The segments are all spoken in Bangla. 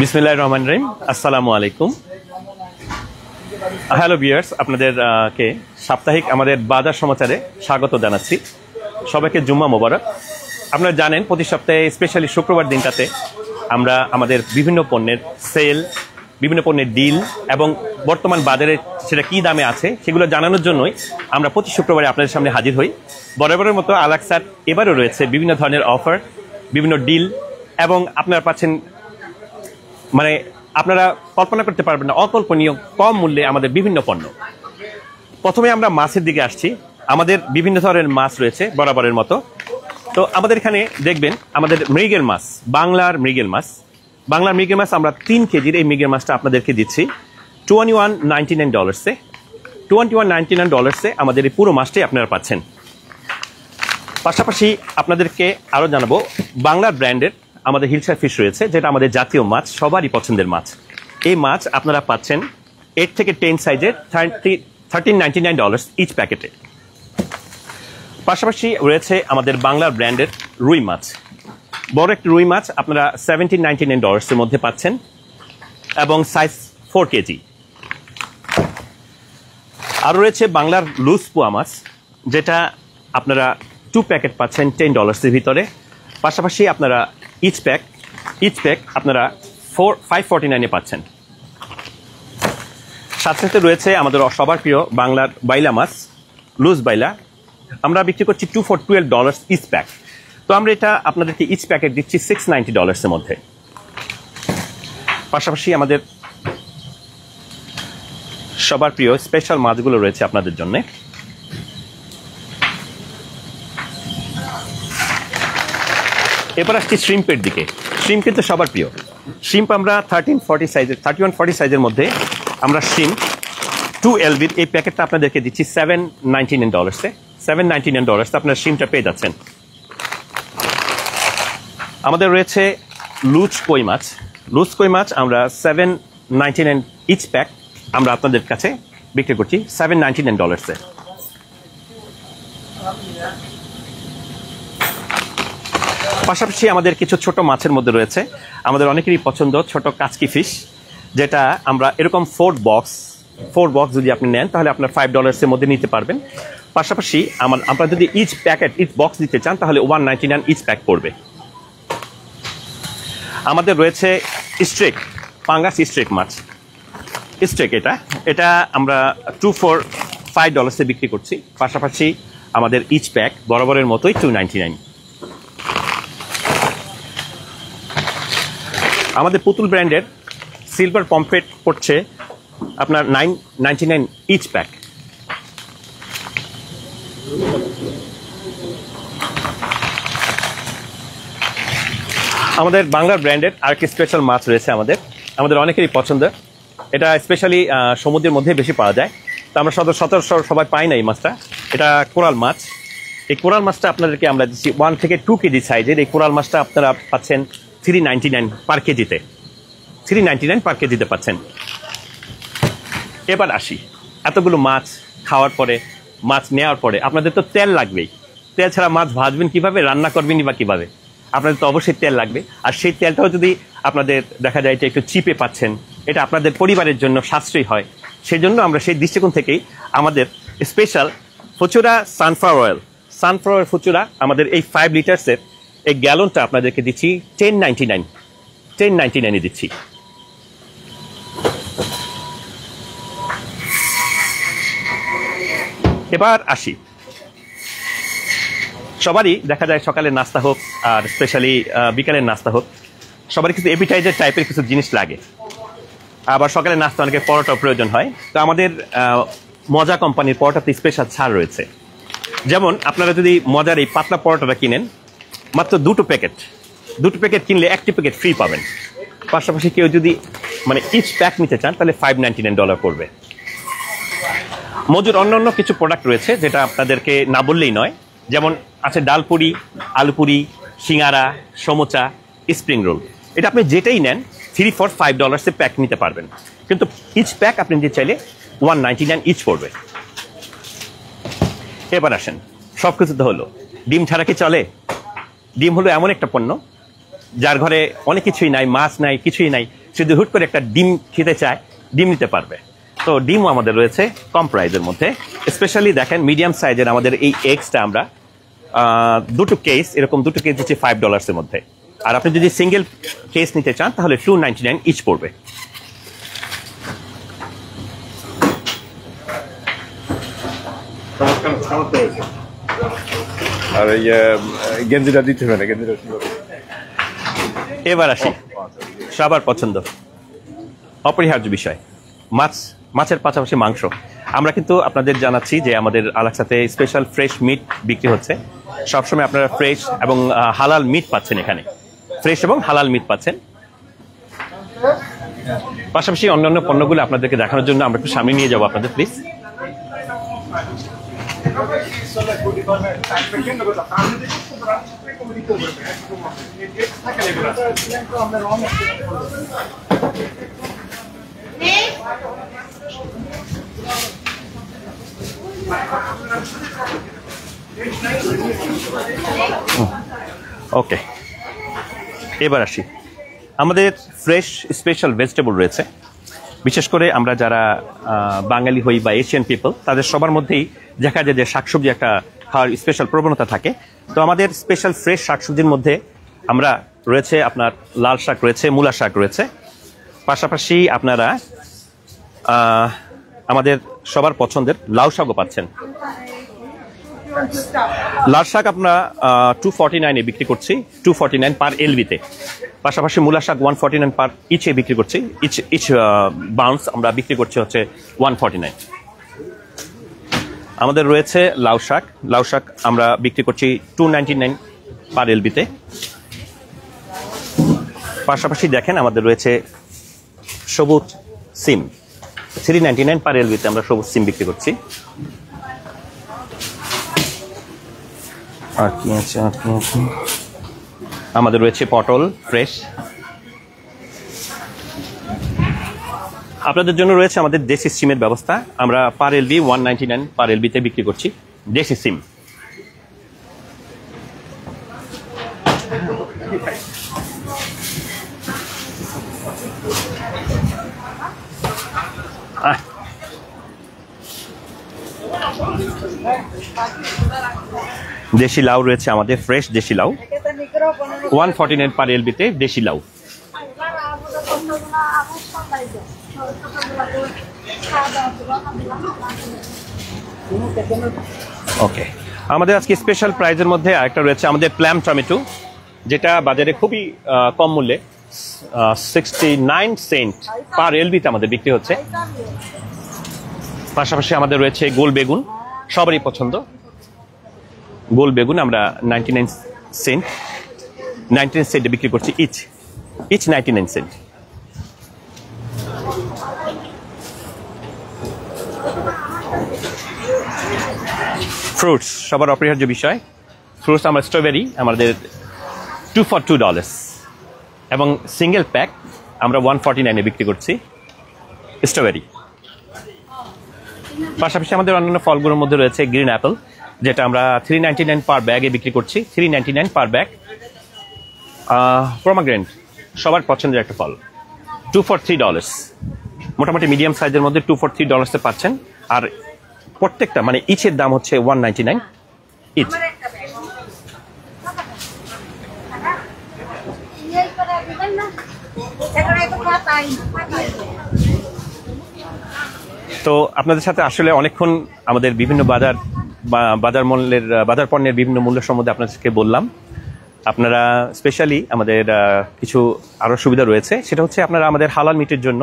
বিসমিল্লাহির রহমানির রহিম। আসসালামু আলাইকুম। হ্যালো ভিউয়ার্স, আপনাদেরকে সাপ্তাহিক আমাদের বাজার সমাচারে স্বাগত জানাচ্ছি। সবাইকে জুম্মা মোবারক। আপনারা জানেন প্রতি সপ্তাহে স্পেশালি শুক্রবার দিনটাতে আমরা আমাদের বিভিন্ন পণ্যের সেল, বিভিন্ন পণ্যের ডিল এবং বর্তমান বাজারে সেটা কী দামে আছে সেগুলো জানানোর জন্যই আমরা প্রতি শুক্রবারে আপনাদের সামনে হাজির হই। বরাবরের মতো আলাক্সার এবারও রয়েছে বিভিন্ন ধরনের অফার, বিভিন্ন ডিল এবং আপনারা পাচ্ছেন মানে আপনারা কল্পনা করতে পারবেন না অকল্পনীয় কম মূল্যে আমাদের বিভিন্ন পণ্য। প্রথমে আমরা মাছের দিকে আসছি। আমাদের বিভিন্ন ধরনের মাছ রয়েছে বরাবরের মতো। তো আমাদের এখানে দেখবেন আমাদের মৃগেল মাছ, বাংলার মৃগেল মাছ আমরা 3 কেজির এই মৃগেল মাছটা আপনাদেরকে দিচ্ছি $21.99 $21.99 আমাদের এই পুরো মাছটাই আপনারা পাচ্ছেন। পাশাপাশি আপনাদেরকে আরও জানাবো বাংলার ব্র্যান্ডের আমাদের হিলশা ফিশ রয়েছে, যেটা আমাদের জাতীয় মাছ, সবারই পছন্দের মাছ। এই মাছ আপনারা পাচ্ছেন 8 থেকে 10 সাইজের $13.99 ইচ প্যাকেটে। পাশাপাশি রয়েছে আমাদের বাংলার ব্র্যান্ডের রুই মাছ, বড় একটি রুই মাছ আপনারা $17.99 মধ্যে পাচ্ছেন এবং সাইজ 4 কেজি। আর রয়েছে বাংলার লুজ পোয়া মাছ, যেটা আপনারা 2 প্যাকেট পাচ্ছেন $10 ভিতরে। পাশাপাশি আপনারা ইচ প্যাক আপনারা $5.49 পাচ্ছেন। সাথে সাথে রয়েছে আমাদের সবার প্রিয় বাংলার বাইলা মাছ, লুজ বাইলা, আমরা বিক্রি করছি $2 for $12 ইচ প্যাক। তো আমরা এটা আপনাদেরকে ইচ প্যাকেট দিচ্ছি $6.90 মধ্যে। পাশাপাশি আমাদের সবার প্রিয় স্পেশাল মাছগুলো রয়েছে আপনাদের জন্য। এবার আসছি শ্রিম্পের দিকে। শ্রিম্প কিন্তু সবার প্রিয়। শ্রিম্প আমরা 3140 সাইজের মধ্যে আমরা শ্রিম্প 2LBর এই প্যাকেটটা আপনাদেরকে দিচ্ছি $7.99 $7.99 আপনারা শ্রিম্পটা পেয়ে যাচ্ছেন। আমাদের রয়েছে লুজ কই মাছ আমরা $7.99 ইচ প্যাক আমরা আপনাদের কাছে বিক্রি করছি $7.99। পাশাপাশি আমাদের কিছু ছোট মাছের মধ্যে রয়েছে আমাদের অনেকেরই পছন্দ ছোট কাচকি ফিশ, যেটা আমরা এরকম 4 বক্স যদি আপনি নেন তাহলে আপনার $5 মধ্যে নিতে পারবেন। পাশাপাশি আমরা যদি ইচ বক্স দিতে চান তাহলে $1.99 ইচ প্যাক পড়বে। আমাদের রয়েছে পাঙ্গাস স্ট্রেক মাছ, এটা আমরা $2 for $5 বিক্রি করছি। পাশাপাশি আমাদের ইচ প্যাক বরাবরের মতোই $2.99। আমাদের পুতুল ব্র্যান্ডের সিলভার পমফ্রেট পড়ছে আপনার $9.99 ইচ প্যাক। আমাদের বাংলার ব্র্যান্ডের আরেকটি স্পেশাল মাছ রয়েছে আমাদের অনেকেরই পছন্দ। এটা স্পেশালি সমুদ্রের মধ্যে বেশি পাওয়া যায়, তো আমরা সচরাচর সবাই পাই না এই মাছটা। এটা কোরাল মাছ। এই কোরাল মাছটা আপনাদেরকে আমরা দিচ্ছি 1 থেকে 2 কেজি সাইজের। এই কোরাল মাছটা আপনারা পাচ্ছেন $3.99 পার কেজিতে $3.99 পাচ্ছেন। এবার আসি, এতগুলো মাছ খাওয়ার পরে, মাছ নেওয়ার পরে আপনাদের তো তেল লাগবেই। তেল ছাড়া মাছ ভাজবেন কিভাবে, রান্না করবেনই বা কিভাবে? আপনাদের তো অবশ্যই তেল লাগবে। আর সেই তেলটাও যদি আপনাদের দেখা যায় যে একটু চিপে পাচ্ছেন, এটা আপনাদের পরিবারের জন্য সাশ্রয়ী হয়। সেই জন্য আমরা সেই দৃষ্টিকোণ থেকেই আমাদের স্পেশাল ফুচুরা সানফ্লাওয়ার ফুচুরা আমাদের এই 5 লিটার্সের এই গ্যালনটা আপনাদেরকে দিচ্ছি $10.99 দিচ্ছি। এবার আসি, সবারই দেখা যায় সকালের নাস্তা হোক আর স্পেশালি বিকালের নাস্তা হোক, সবারই কিছু এপিটাইজার টাইপের কিছু জিনিস লাগে। আবার সকালের নাস্তা অনেকে পরোটা প্রয়োজন হয়। তো আমাদের মজা কোম্পানির পরোটাতে স্পেশাল ছাড় রয়েছে। যেমন আপনারা যদি মজার এই পাতলা পরোটাটা কিনেন, মাত্র 2 প্যাকেট কিনলে 1টি প্যাকেট ফ্রি পাবেন। পাশাপাশি কেউ যদি ইচ প্যাক নিতে চান তাহলে $5.99 পড়বে। মজুর অন্যান্য কিছু প্রোডাক্ট রয়েছে যেটা আপনাদেরকে না বললেই নয়, যেমন আছে ডালপুরি, আলুপুরি, সিঙ্গারা, সমোচা, স্প্রিং রোল। এটা আপনি যেটাই নেন $3 for $5 প্যাক নিতে পারবেন, কিন্তু ইচ প্যাক আপনি নিতে চাইলে $1.99 ইচ পড়বে। এবার আসেন, সব কিছু তো হলো, ডিম ছাড়া কি চলে? ডিম হলো এমন একটা পণ্য যার ঘরে অনেক কিছুই নাই, মাছ নাই, কিছুই নাই, শুধু হুট করে একটা ডিম খেতে চায়, ডিম নিতে পারবে। তো ডিমও আমাদের রয়েছে কম প্রাইজের মধ্যে। স্পেশালি দেখেন মিডিয়াম সাইজের আমাদের এই এগসটা আমরা দুটো কেস, এরকম দুটো কেস হচ্ছে $5 মধ্যে। আর আপনি যদি সিঙ্গেল কেস নিতে চান তাহলে $2.99 ইচ পড়বে। আর এই গেঞ্জিটা দিতে হবে না, গেঞ্জিটা এবার আসি সবার পছন্দ, অপরিহার্য বিষয়, মাছের পাশাপাশি মাংস। আমরা কিন্তু আপনাদের জানাচ্ছি যে আমাদের আলাক্সাতে স্পেশাল ফ্রেশ মিট বিক্রি হচ্ছে। সবসময় আপনারা ফ্রেশ এবং হালাল মিট পাচ্ছেন, এখানে ফ্রেশ এবং হালাল মিট পাচ্ছেন। পাশাপাশি অন্যান্য পণ্যগুলো আপনাদেরকে দেখানোর জন্য আমরা একটু সামনে নিয়ে যাবো আপনাদের, প্লিজ। ওকে, এবার আসি আমাদের ফ্রেশ স্পেশাল ভেজিটেবল রয়েছে। বিশেষ করে আমরা যারা বাঙালি হই বা এশিয়ান পিপল, তাদের সবার মধ্যেই দেখা যায় যে শাকসবজি একটা খাওয়ার স্পেশাল প্রবণতা থাকে। তো আমাদের স্পেশাল ফ্রেশ শাকসবজির মধ্যে আমরা রয়েছে আপনার লাল শাক রয়েছে, মূলা শাক রয়েছে, পাশাপাশি আপনারা আমাদের সবার পছন্দের লাউ শাকও পাচ্ছেন। লাল শাক আমরা $2.49 বিক্রি করছি, $2.49 পার এলবিতে। পাশাপাশি মূলা শাক $1.49 পার ইচে বিক্রি করছি, ইচ বাউন্স আমরা বিক্রি করছি হচ্ছে $1.49। আমাদের রয়েছে লাউ শাক আমরা বিক্রি করছি $2.99 পার এলবিতে। পাশাপাশি দেখেন আমাদের রয়েছে সবুজ সিম, $3.99 পার এলবিতে আমরা সবুজ সিম বিক্রি করছি। আর কি আছে, আমাদের রয়েছে পটল ফ্রেশ। আপনাদের জন্য রয়েছে আমাদের দেশি সিমের ব্যবস্থা, আমরা পার এলবি $1.99 পার এলবিতে বিক্রি করছি দেশি সিম। দেশি লাউ রয়েছে আমাদের, ফ্রেশ দেশি লাউ $1.49 পার এলবিতে দেশি লাউ। ওকে, আমাদের আজকে স্পেশাল প্রাইজের মধ্যে আরেকটা রয়েছে আমাদের প্ল্যাম টমেটো, যেটা বাজারে খুবই কম মূল্যে 69 সেন্ট পার এলবিতে আমাদের বিক্রি হচ্ছে। পাশাপাশি আমাদের রয়েছে গোল বেগুন, সবারই পছন্দ গোল বেগুন, আমরা 99 সেন্টে বিক্রি করছি, ইচ 99 সেন্ট। ফ্রুটস সবার অপরিহার্য বিষয়, ফ্রুটস আমরা স্ট্রবেরি আমাদের $2 for $2 এবং সিঙ্গেল প্যাক আমরা $1.49 বিক্রি করছি স্ট্রবেরি। পাশাপাশি আমাদের অন্যান্য ফলগুলোর মধ্যে রয়েছে গ্রিন অ্যাপেল, যেটা আমরা $3.99 পার ব্যাগে বিক্রি করছি, $3.99 পার ব্যাগ। পোমেগ্রেনেট সবার পছন্দের একটা ফল, $2 for $3, মোটামুটি মিডিয়াম সাইজের মধ্যে $2 for $3 পাচ্ছেন। আর প্রত্যেকটা মানে ইচের দাম হচ্ছে $1.99 ইচ। তো আপনাদের সাথে আসলে অনেকক্ষণ আমাদের বিভিন্ন বাজার পণ্যের বিভিন্ন মূল্য সম্বন্ধে আপনাদেরকে বললাম। আপনারা স্পেশালি আমাদের কিছু আরও সুবিধা রয়েছে, সেটা হচ্ছে আপনারা আমাদের হালাল মিটের জন্য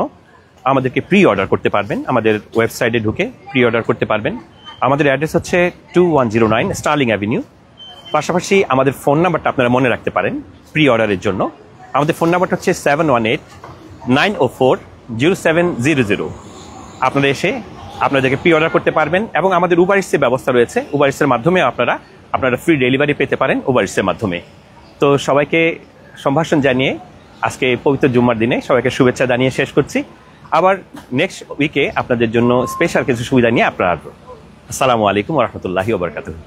আমাদেরকে প্রি অর্ডার করতে পারবেন, আমাদের ওয়েবসাইটে ঢুকে প্রি অর্ডার করতে পারবেন। আমাদের অ্যাড্রেস হচ্ছে 2109 স্টার্লিং অ্যাভিনিউ। পাশাপাশি আমাদের ফোন নাম্বারটা আপনারা মনে রাখতে পারেন প্রি অর্ডারের জন্য। আমাদের ফোন নাম্বারটা হচ্ছে 718-904-0700। আপনারা এসে আপনাদেরকে প্রি অর্ডার করতে পারবেন এবং আমাদের উবার ইটসের ব্যবস্থা রয়েছে, উবার ইটসের মাধ্যমে আপনারা ফ্রি ডেলিভারি পেতে পারেন উবার ইটসের মাধ্যমে। তো সবাইকে সম্ভাষণ জানিয়ে আজকে পবিত্র জুম্মার দিনে সবাইকে শুভেচ্ছা জানিয়ে শেষ করছি। আবার নেক্সট উইকে আপনাদের জন্য স্পেশাল কিছু সুবিধা নিয়ে আপনারা আসবো। আসসালামু আলাইকুম ওয়া রাহমাতুল্লাহি ওয়া বারাকাতুহু।